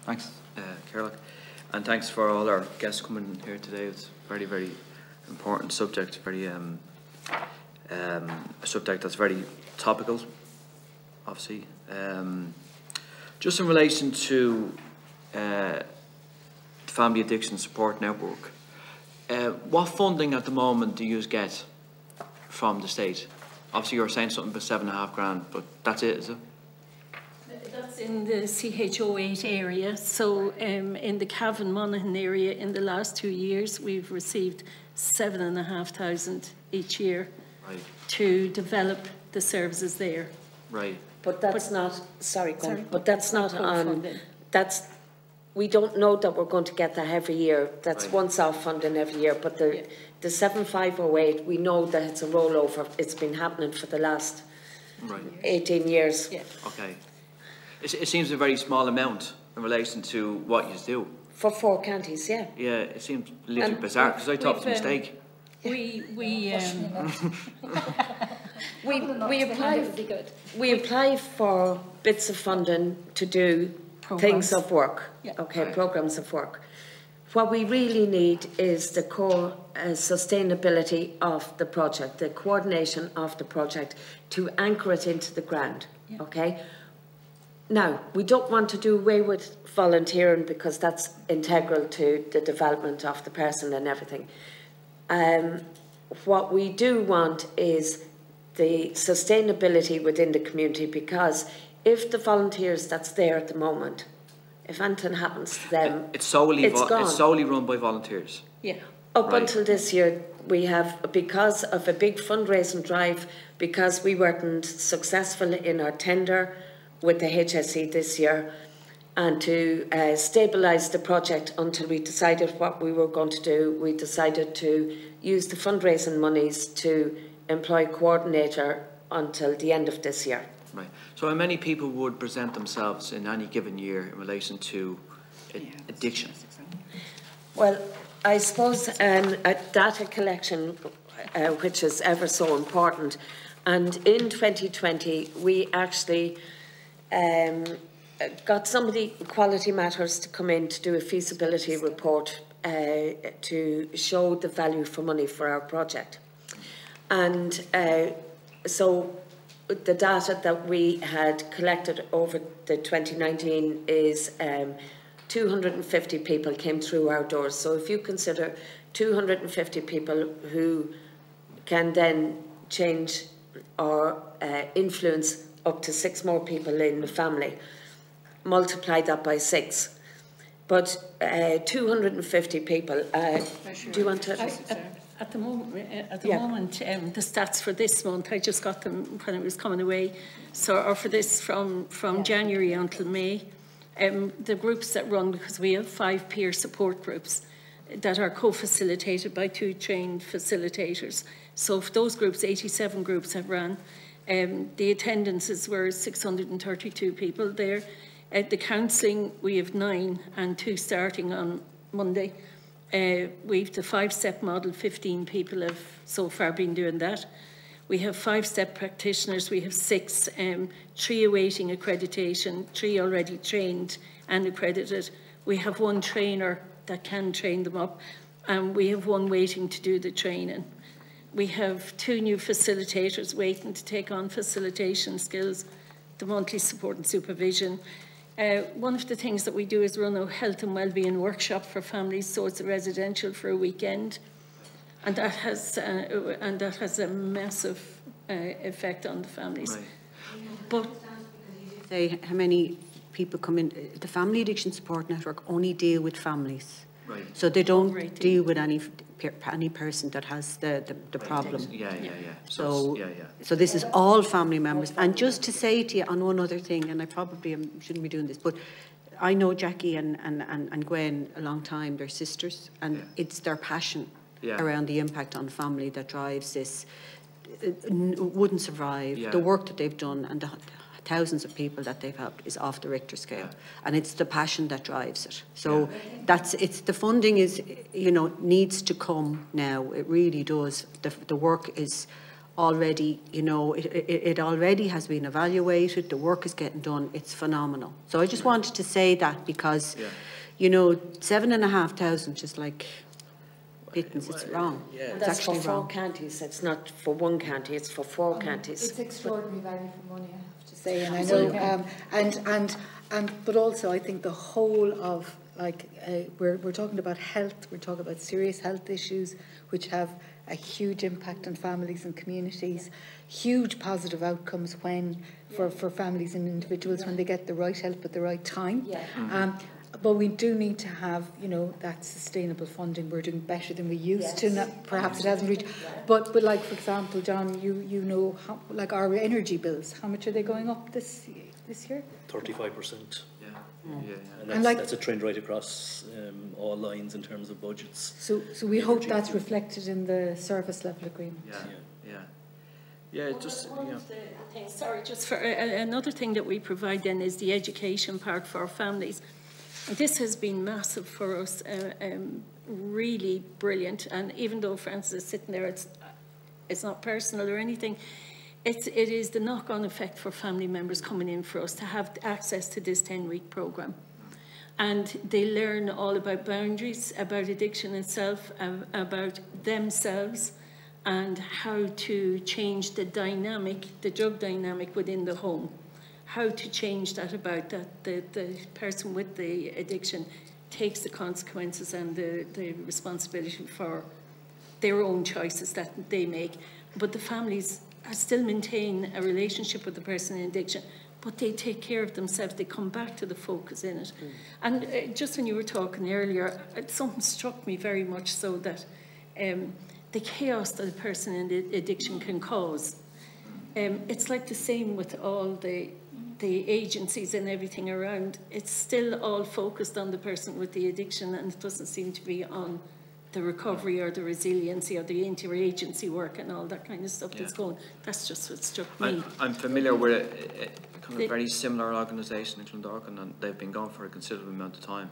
Thanks, Carol. And thanks for all our guests coming here today. It's a very, very important subject, very a subject that's very topical, obviously. Just in relation to Family Addiction Support Network, what funding at the moment do you get from the state? Obviously you're saying something about $7,500, but that's it, is it? That's in the CH08 area. So in the Cavan Monaghan area, in the last 2 years, we've received $7,500 each year to develop the services there. Right. But that's not, sorry, but that's not on, we don't know that we're going to get that every year. That's once-off funding every year. But the 7508, we know that it's a rollover. It's been happening for the last 18 years. Yeah. Okay. It seems a very small amount in relation to what you do. For 4 counties, yeah. Yeah, it seems a little bizarre because I thought it was a mistake. We apply for bits of funding to do things of work, programs of work. What we really need is the core sustainability of the project, the coordination of the project to anchor it into the ground, okay? Now, we don't want to do away with volunteering because that's integral to the development of the person and everything. What we do want is the sustainability within the community, because if the volunteers that's there at the moment, if anything happens to them, it's solely run by volunteers. Yeah. Up until this year, we have, because of a big fundraising drive, because we weren't successful in our tender with the HSE this year, and to stabilise the project until we decided what we were going to do, we decided to use the fundraising monies to employ a coordinator until the end of this year. Right. So how many people would present themselves in any given year in relation to addiction? Well, I suppose a data collection, which is ever so important, and in 2020 we actually got somebody, Quality Matters, to come in to do a feasibility report to show the value for money for our project. And so the data that we had collected over the 2019 is 250 people came through our doors. So if you consider 250 people who can then change or influence up to 6 more people in the family, multiply that by 6. But 250 people, do you want to... At the moment, the stats for this month, I just got them when it was coming away. So, or for this from January until May, the groups that run, because we have 5 peer support groups that are co-facilitated by 2 trained facilitators. So for those groups, 87 groups have run. The attendances were 632 people there. At the counselling, we have 9 and 2 starting on Monday. We've the 5-step model, 15 people have so far been doing that. We have 5-step practitioners, we have 6, 3 awaiting accreditation, 3 already trained and accredited. We have 1 trainer that can train them up, and we have 1 waiting to do the training. We have 2 new facilitators waiting to take on facilitation skills, the monthly support and supervision. One of the things that we do is run a health and wellbeing workshop for families, so it's a residential for a weekend, and that has a massive effect on the families. Right. But say how many people come in? The Family Addiction Support Network only deal with families, right? So they don't deal with any person that has the problem. Yeah. So this is all family members. And just to say to you on one other thing, and I probably shouldn't be doing this, but I know Jackie and Gwen a long time. They're sisters, and it's their passion around the impact on family that drives this. It wouldn't survive. The work that they've done and the thousands of people that they've helped is off the Richter scale, and it's the passion that drives it. So it's the funding is, needs to come now. It really does. The work is already, you know, it already has been evaluated, the work is getting done, it's phenomenal. So I just wanted to say that because, you know, 7,500 is like pittance, it's wrong. It's That's actually for 4 wrong. counties, it's not for 1 county, it's for 4 counties. It's extraordinary value for money, I have to say, and I know, but also I think the whole of, like, we're talking about health, we're talking about serious health issues which have a huge impact on families and communities, huge positive outcomes for families and individuals when they get the right help at the right time. But we do need to have, you know, that sustainable funding. We're doing better than we used to. Not, perhaps it hasn't reached. But like, for example, John, you know, how, like our energy bills, how much are they going up this year? 35%. And like, that's a trend right across all lines in terms of budgets. So we hope that's reflected in the service level agreement. It just, Sorry, just for another thing that we provide then is the education part for our families. This has been massive for us, really brilliant. And even though Francis is sitting there, it's not personal or anything. It is the knock-on effect for family members coming in for us to have access to this 10-week programme. And they learn all about boundaries, about addiction itself, about themselves, and how to change the dynamic, the drug dynamic within the home. How to change that about that the person with the addiction takes the consequences and the responsibility for their own choices that they make. But the families still maintain a relationship with the person in addiction, but they take care of themselves. They come back to the focus in it. And just when you were talking earlier, something struck me very much so that the chaos that a person in addiction can cause, it's like the same with all the agencies and everything around. It's still all focused on the person with the addiction, and it doesn't seem to be on the recovery or the resiliency or the interagency work and all that kind of stuff that's going. That's just what struck me. I'm familiar with a kind of very similar organisation in Clondalkin, and they've been going for a considerable amount of time.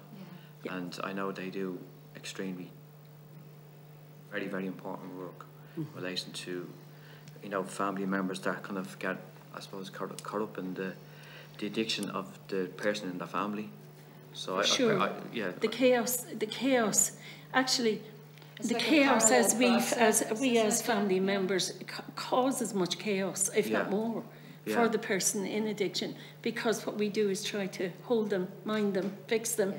And I know they do extremely, very, very important work in relation to, you know, family members that kind of get, I suppose, caught up in the addiction of the person in the family. So the chaos. Actually, the chaos as we as family members causes much chaos, if not more, for the person in addiction, because what we do is try to hold them, mind them, fix them.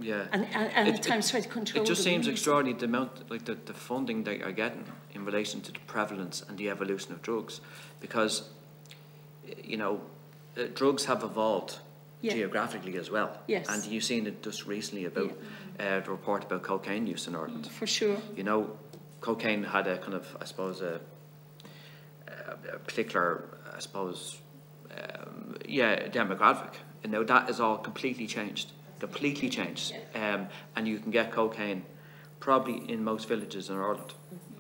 And at times try to control them. It just seems extraordinary the amount, like the funding they are getting in relation to the prevalence and the evolution of drugs, because, you know, drugs have evolved geographically as well. And you've seen it just recently about the report about cocaine use in Ireland. For sure. You know, cocaine had a kind of, I suppose, a particular, I suppose, demographic. And now that is all completely changed. And you can get cocaine probably in most villages in Ireland.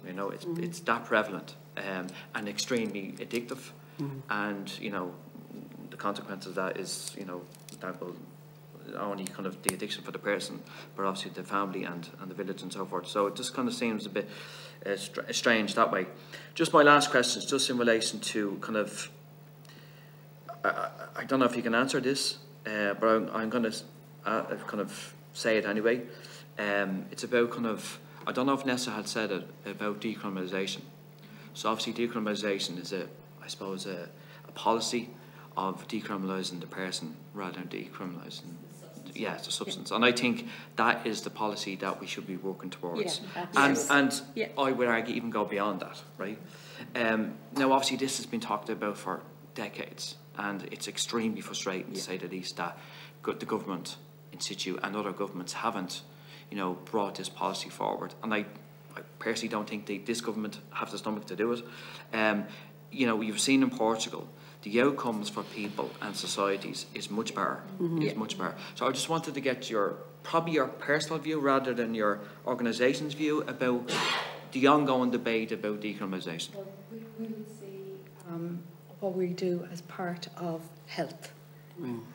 You know, it's that prevalent and extremely addictive. And, you know, the consequence of that is, you know, that will not only kind of the addiction for the person, but obviously the family and the village and so forth. So it just kind of seems a bit strange that way. Just my last question is just in relation to kind of, I don't know if you can answer this, but I'm going to kind of say it anyway. It's about kind of, I don't know if Nessa had said it, about decriminalisation. So obviously decriminalisation is I suppose a policy of decriminalising the person rather than decriminalising the substance. And I think that is the policy that we should be working towards. And I would argue even go beyond that, right? Now obviously this has been talked about for decades, and it's extremely frustrating to say the least that the government in situ and other governments haven't, you know, brought this policy forward. And I personally don't think this government have the stomach to do it. You know, you've seen in Portugal, the outcomes for people and societies is much better. So I just wanted to get probably your personal view rather than your organisation's view about the ongoing debate about decriminalisation. Well, we would see what we do as part of health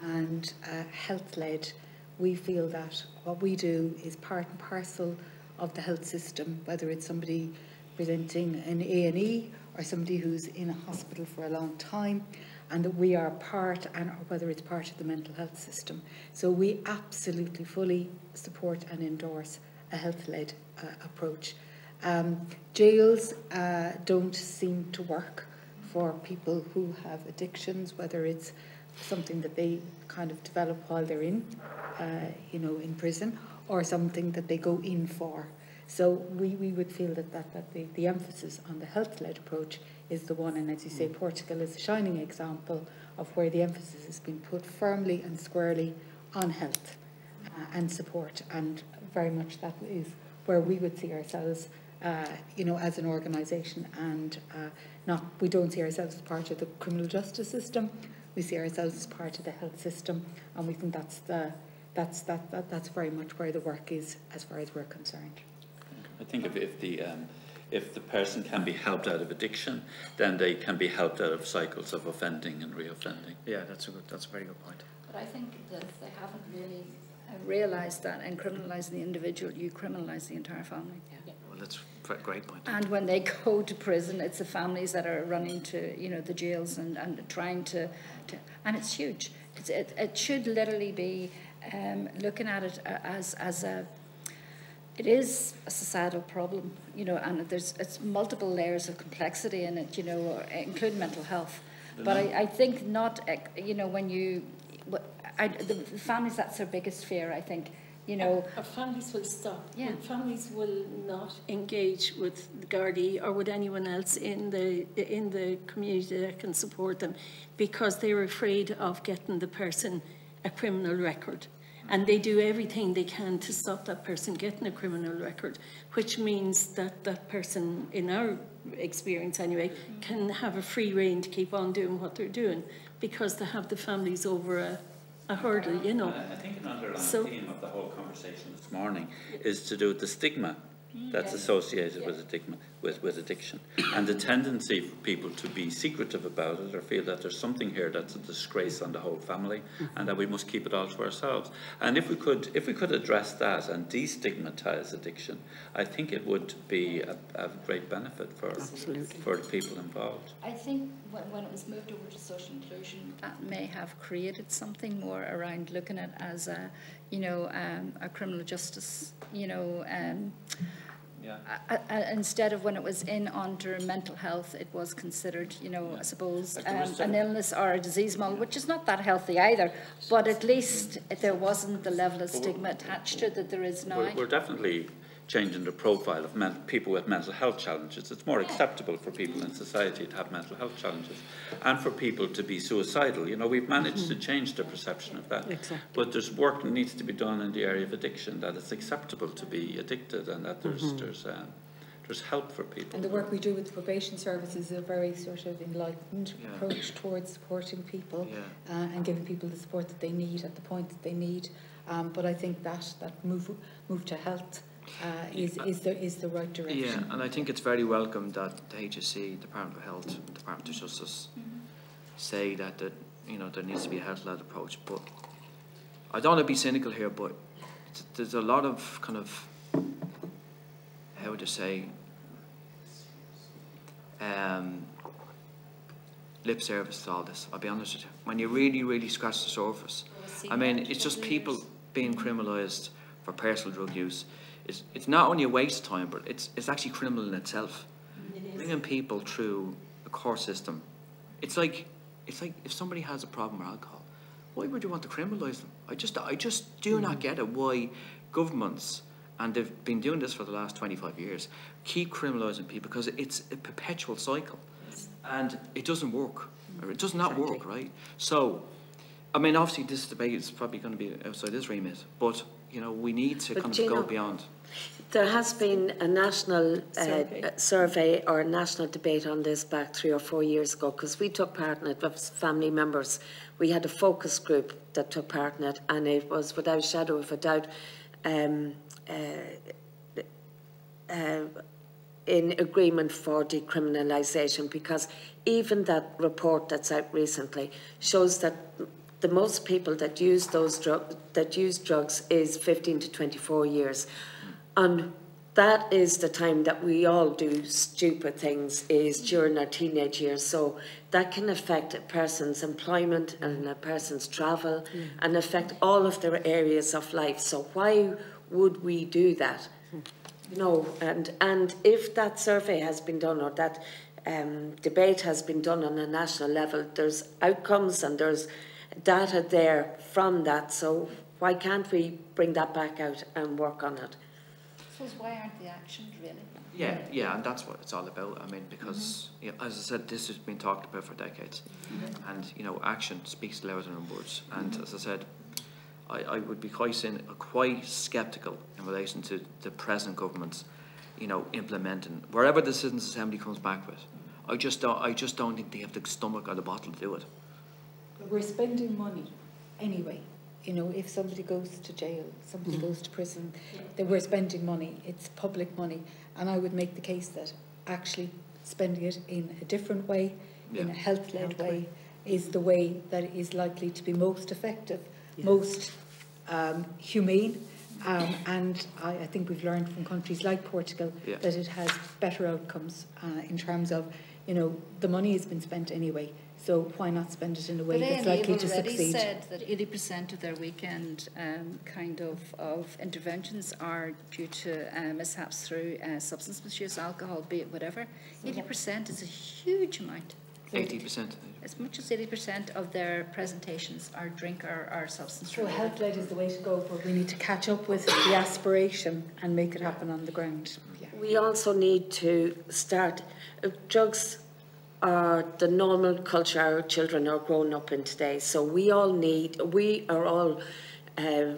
and health-led. We feel that what we do is part and parcel of the health system, whether it's somebody presenting an A&E or somebody who's in a hospital for a long time, and that we are part, and or whether it's part of the mental health system. So we absolutely fully support and endorse a health-led approach. Jails don't seem to work for people who have addictions, whether it's something that they kind of develop while they're in, in prison, or something that they go in for. So we would feel that the emphasis on the health-led approach is the one, and as you say, Portugal is a shining example of where the emphasis has been put firmly and squarely on health and support, and very much that is where we would see ourselves, as an organisation, and we don't see ourselves as part of the criminal justice system. We see ourselves as part of the health system, and we think that's very much where the work is, as far as we're concerned. I think if the person can be helped out of addiction, then they can be helped out of cycles of offending and reoffending. Yeah, that's a very good point. But I think that they haven't really realised that in criminalising the individual, you criminalise the entire family. Yeah. Well, that's a great point. And when they go to prison, it's the families that are running to, the jails and trying to and it's huge. It should literally be looking at it as it is a societal problem, and it's multiple layers of complexity in it, including mental health. But I think not, when the families, that's their biggest fear, I think. Our families will stop. Yeah. Families will not engage with the Gardaí or with anyone else in the community that can support them, because they're afraid of getting the person a criminal record. And they do everything they can to stop that person getting a criminal record, which means that that person, in our experience anyway, can have a free rein to keep on doing what they're doing, because they have the families over a hurdle, I think an underlying theme of the whole conversation this morning is to do with the stigma that's associated with addiction, and the tendency for people to be secretive about it, or feel that there's something here that's a disgrace on the whole family, and that we must keep it all to ourselves. And if we could address that and destigmatise addiction, I think it would be a great benefit for the people involved. I think when it was moved over to social inclusion, that may have created something more around looking at as a criminal justice, instead of when it was in under mental health, it was considered, I suppose, an illness or a disease model, which is not that healthy either. But at least there wasn't the level of stigma attached to it that there is now. We're definitely changing the profile of people with mental health challenges. It's more acceptable for people in society to have mental health challenges, and for people to be suicidal. We've managed to change the perception of that. Exactly. But there's work that needs to be done in the area of addiction, that it's acceptable to be addicted, and that there's help for people. And the work we do with the probation service is a very sort of enlightened approach towards supporting people and giving people the support that they need at the point that they need. But I think that move to health is the right direction. Yeah, and I think it's very welcome that the HSE, Department of Health, and Department of Justice say that there needs to be a health-led approach. But I don't want to be cynical here, but there's a lot of kind of, how would you say, lip service to all this. I'll be honest with you. When you really, really scratch the surface, I mean, it's just people being criminalised for personal drug use. It's not only a waste of time, but it's actually criminal in itself. Bringing people through a court system, it's like if somebody has a problem with alcohol, why would you want to criminalise them? I just do not get it why governments, and they've been doing this for the last 25 years, keep criminalising people, because it's a perpetual cycle, and it doesn't work. Or it does not work, right? So, I mean, obviously this debate is probably going to be outside this remit, but we need to kind of go beyond. There has been a national survey or a national debate on this back 3 or 4 years ago, because we took part in it with family members. We had a focus group that took part in it, and it was without a shadow of a doubt in agreement for decriminalisation, because even that report that's out recently shows that the most people that use drugs is 15 to 24 years. On that is the time that we all do stupid things, is during our teenage years. So that can affect a person's employment and a person's travel and affect all of their areas of life. So why would we do that? No, and if that survey has been done, or that debate has been done on a national level, there's outcomes and there's data there from that. So why can't we bring that back out and work on it? So why aren't the actions really? Yeah, and that's what it's all about. I mean, because you know, as I said, this has been talked about for decades, and you know, action speaks louder than words. And as I said, I would be quite sceptical in relation to the present government's, you know, implementing wherever the Citizens' Assembly comes back with. I just don't think they have the stomach or the bottle to do it. But we're spending money anyway. You know, if somebody goes to jail, somebody goes to prison, then we're spending money. It's public money. And I would make the case that actually spending it in a different way, in a health-led way, is the way that is likely to be most effective, most humane. And I think we've learned from countries like Portugal that it has better outcomes in terms of, you know, the money has been spent anyway. So why not spend it in a way that's likely to succeed? But already said that 80% of their weekend kind of interventions are due to mishaps through substance misuse, alcohol, be it whatever. 80% is a huge amount. 80%. As much as 80% of their presentations are drink or substance. So health-led is the way to go, but we need to catch up with the aspiration and make it happen on the ground. Yeah. We also need to start, drugs are the normal culture our children are growing up in today. So we are all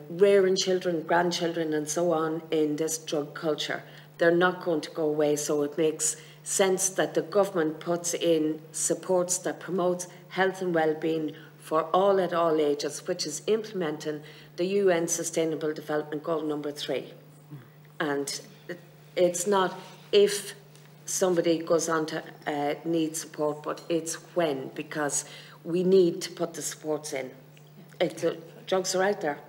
rearing children, grandchildren and so on in this drug culture. They're not going to go away, so it makes sense that the government puts in supports that promotes health and well-being for all at all ages, which is implementing the UN Sustainable Development Goal number 3. And it's not if somebody goes on to need support, but it's when, because we need to put the supports in. Drugs are out there.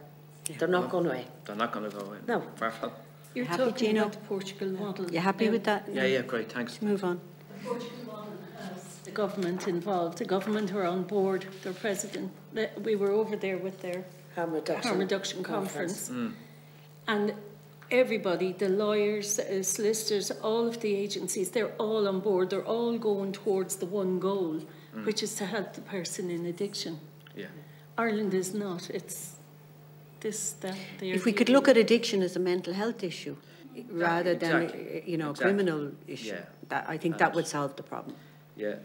They're not going away. They're not going to go away. No. Far from. You're happy, talking Gino? about the Portugal model. You happy with that? Yeah, great, thanks. Let's move on. The Portugal model has the government involved. The government are on board, their president. We were over there with their harm reduction conference. And everybody, the lawyers, solicitors, all of the agencies, they're all on board. They're all going towards the one goal, which is to help the person in addiction. Yeah. Ireland is not. It's this, that, there. If we could look at addiction as a mental health issue rather than, you know, a criminal issue, that, I think that would solve the problem. Yeah.